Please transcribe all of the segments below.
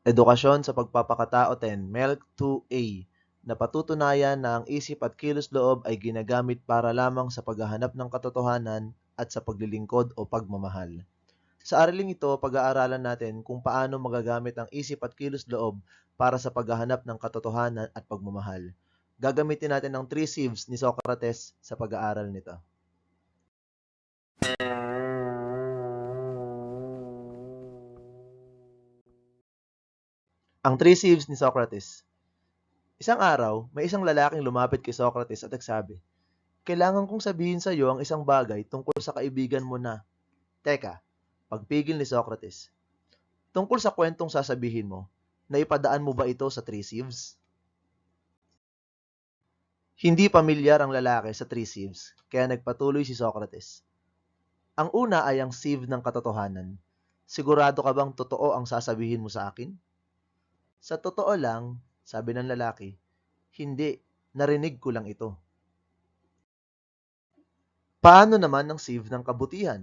Edukasyon sa Pagpapakatao 10, MELC 2A, na patutunayan na ang isip at kilos-loob ay ginagamit para lamang sa paghahanap ng katotohanan at sa paglilingkod o pagmamahal. Sa araling ito, pag-aaralan natin kung paano magagamit ang isip at kilos-loob para sa paghahanap ng katotohanan at pagmamahal. Gagamitin natin ang 3 sieves ni Socrates sa pag-aaral nito. Ang 3 sieves ni Socrates. Isang araw, may isang lalaking lumapit kay Socrates at nagsabi, "Kailangan kong sabihin sa iyo ang isang bagay tungkol sa kaibigan mo na." Teka, pagpigil ni Socrates. Tungkol sa kwentong sasabihin mo, naipadaan mo ba ito sa 3 sieves? Hindi pamilyar ang lalaki sa 3 sieves, kaya nagpatuloy si Socrates. Ang una ay ang sieve ng katotohanan. Sigurado ka bang totoo ang sasabihin mo sa akin? Sa totoo lang, sabi ng lalaki, hindi, narinig ko lang ito. Paano naman ang sieve ng kabutihan?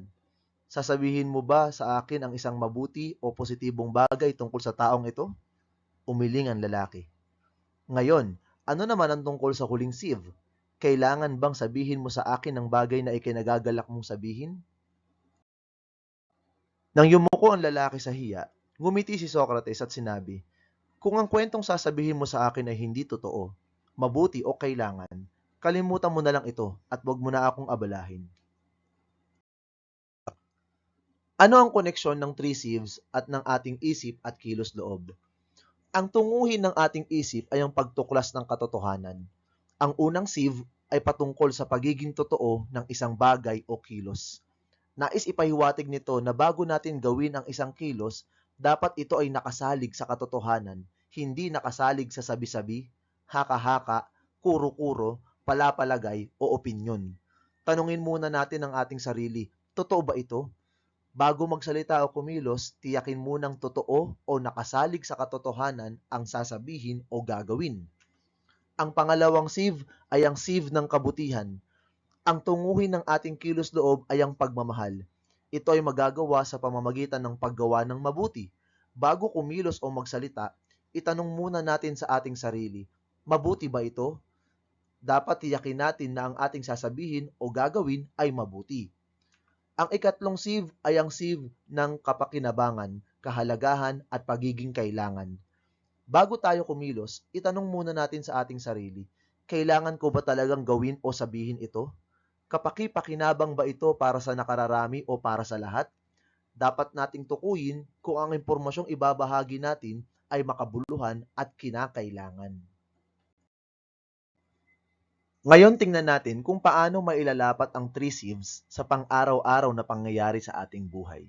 Sasabihin mo ba sa akin ang isang mabuti o positibong bagay tungkol sa taong ito? Umiling ang lalaki. Ngayon, ano naman ang tungkol sa huling sieve? Kailangan bang sabihin mo sa akin ang bagay na ikinagagalak mong sabihin? Nang yumuko ang lalaki sa hiya, ngumiti si Socrates at sinabi, "Kung ang kwentong sasabihin mo sa akin ay hindi totoo, mabuti o kailangan, kalimutan mo na lang ito at wag mo na akong abalahin." Ano ang koneksyon ng 3 sieves at ng ating isip at kilos-loob? Ang tunguhin ng ating isip ay ang pagtuklas ng katotohanan. Ang unang sieve ay patungkol sa pagiging totoo ng isang bagay o kilos. Nais ipahiwatig nito na bago natin gawin ang isang kilos, dapat ito ay nakasalig sa katotohanan, hindi nakasalig sa sabi-sabi, haka-haka, kuro-kuro, palapalagay o opinyon. Tanungin muna natin ang ating sarili, totoo ba ito? Bago magsalita o kumilos, tiyakin munang totoo o nakasalig sa katotohanan ang sasabihin o gagawin. Ang pangalawang sieve ay ang sieve ng kabutihan. Ang tunguhin ng ating kilos-loob ay ang pagmamahal. Ito ay magagawa sa pamamagitan ng paggawa ng mabuti. Bago kumilos o magsalita, itanong muna natin sa ating sarili, mabuti ba ito? Dapat tiyakin natin na ang ating sasabihin o gagawin ay mabuti. Ang ikatlong sieve ay ang sieve ng kapakinabangan, kahalagahan at pagiging kailangan. Bago tayo kumilos, itanong muna natin sa ating sarili, kailangan ko ba talagang gawin o sabihin ito? Kapaki-pakinabang ba ito para sa nakararami o para sa lahat? Dapat nating tukuyin kung ang impormasyong ibabahagi natin ay makabuluhan at kinakailangan. Ngayon tingnan natin kung paano mailalapat ang 3 sieves sa pang-araw-araw na pangyayari sa ating buhay.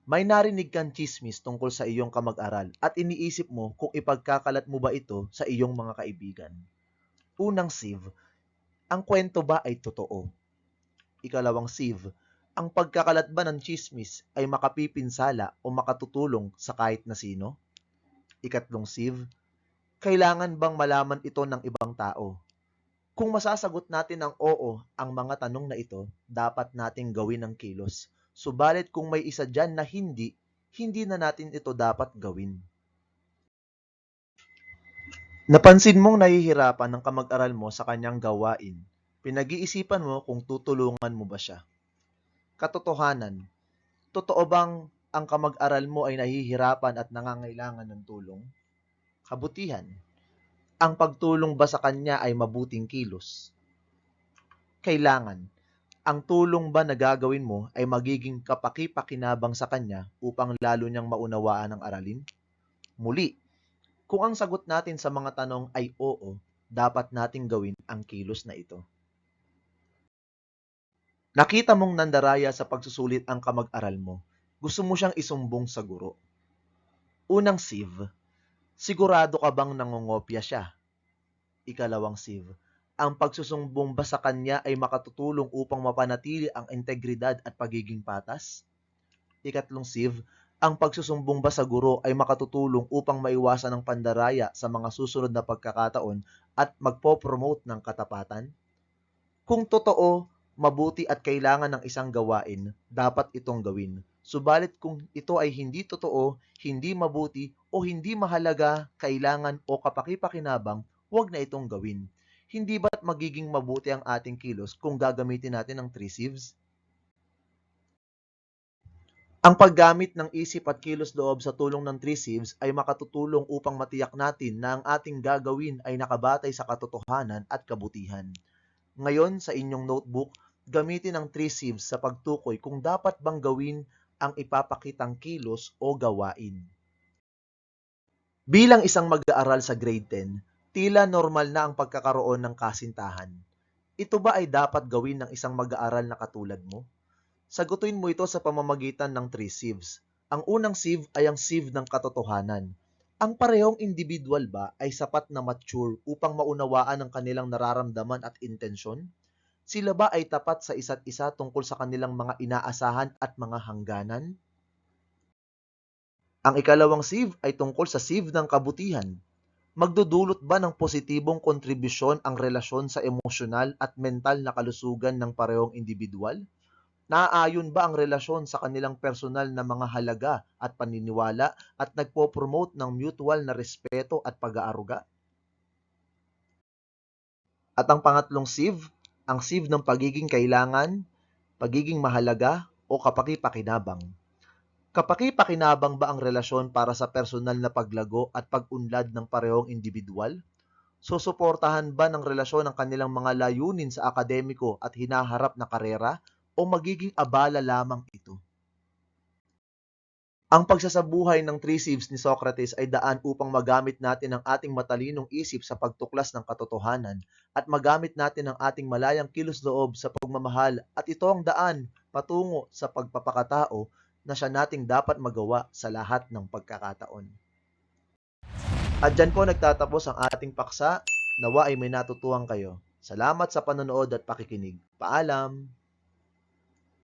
May narinig kang chismis tungkol sa iyong kamag-aral at iniisip mo kung ipagkakalat mo ba ito sa iyong mga kaibigan. Unang sieve, ang kwento ba ay totoo? Ikalawang sieve, ang pagkakalat ba ng chismis ay makapipinsala o makatutulong sa kahit na sino? Ikatlong sieve, kailangan bang malaman ito ng ibang tao? Kung masasagot natin ng oo ang mga tanong na ito, dapat nating gawin ang kilos. Subalit kung may isa dyan na hindi, hindi na natin ito dapat gawin. Napansin mong nahihirapan ng kamag-aral mo sa kanyang gawain. Pinag-iisipan mo kung tutulungan mo ba siya. Katotohanan, totoo bang ang kamag-aral mo ay nahihirapan at nangangailangan ng tulong? Kabutihan, ang pagtulong ba sa kanya ay mabuting kilos? Kailangan, ang tulong ba na gagawin mo ay magiging kapaki-pakinabang sa kanya upang lalo niyang maunawaan ang aralin? Muli, kung ang sagot natin sa mga tanong ay oo, dapat nating gawin ang kilos na ito. Nakita mong nandaraya sa pagsusulit ang kamag-aral mo. Gusto mo siyang isumbong sa guro. Unang sieve, sigurado ka bang nangongopya siya? Ikalawang sieve, ang pagsusumbong ba sa kanya ay makatutulong upang mapanatili ang integridad at pagiging patas? Ikatlong sieve, ang pagsusumbong ba sa guro ay makatutulong upang maiwasan ang pandaraya sa mga susunod na pagkakataon at magpo-promote ng katapatan? Kung totoo, mabuti at kailangan ng isang gawain, dapat itong gawin. Subalit kung ito ay hindi totoo, hindi mabuti, o hindi mahalaga, kailangan o kapaki-pakinabang, huwag na itong gawin. Hindi ba't magiging mabuti ang ating kilos kung gagamitin natin ang 3 sieves? Ang paggamit ng isip at kilos-loob sa tulong ng 3 sieves ay makatutulong upang matiyak natin na ang ating gagawin ay nakabatay sa katotohanan at kabutihan. Ngayon, sa inyong notebook, gamitin ang 3 sieves sa pagtukoy kung dapat bang gawin ang ipapakitang kilos o gawain. Bilang isang mag-aaral sa grade 10, tila normal na ang pagkakaroon ng kasintahan. Ito ba ay dapat gawin ng isang mag-aaral na katulad mo? Sagutin mo ito sa pamamagitan ng 3 sieves. Ang unang sieve ay ang sieve ng katotohanan. Ang parehong individual ba ay sapat na mature upang maunawaan ang kanilang nararamdaman at intensyon? Sila ba ay tapat sa isa't isa tungkol sa kanilang mga inaasahan at mga hangganan? Ang ikalawang sieve ay tungkol sa sieve ng kabutihan. Magdudulot ba ng positibong kontribusyon ang relasyon sa emosyonal at mental na kalusugan ng parehong individual? Naaayon ba ang relasyon sa kanilang personal na mga halaga at paniniwala at nagpo-promote ng mutual na respeto at pag-aaruga? At ang pangatlong sieve, ang sieve ng pagiging kailangan, pagiging mahalaga o kapaki-pakinabang. Kapaki-pakinabang ba ang relasyon para sa personal na paglago at pag-unlad ng parehong individual? Susuportahan ba ng relasyon ang kanilang mga layunin sa akademiko at hinaharap na karera o magiging abala lamang ito? Ang pagsasabuhay ng 3 sieves ni Socrates ay daan upang magamit natin ang ating matalinong isip sa pagtuklas ng katotohanan at magamit natin ang ating malayang kilos-loob sa pagmamahal, at ito ang daan patungo sa pagpapakatao na siya nating dapat magawa sa lahat ng pagkakataon. At dyan po nagtatapos ang ating paksa. Nawa ay may natutuhan kayo. Salamat sa panonood at pakikinig. Paalam!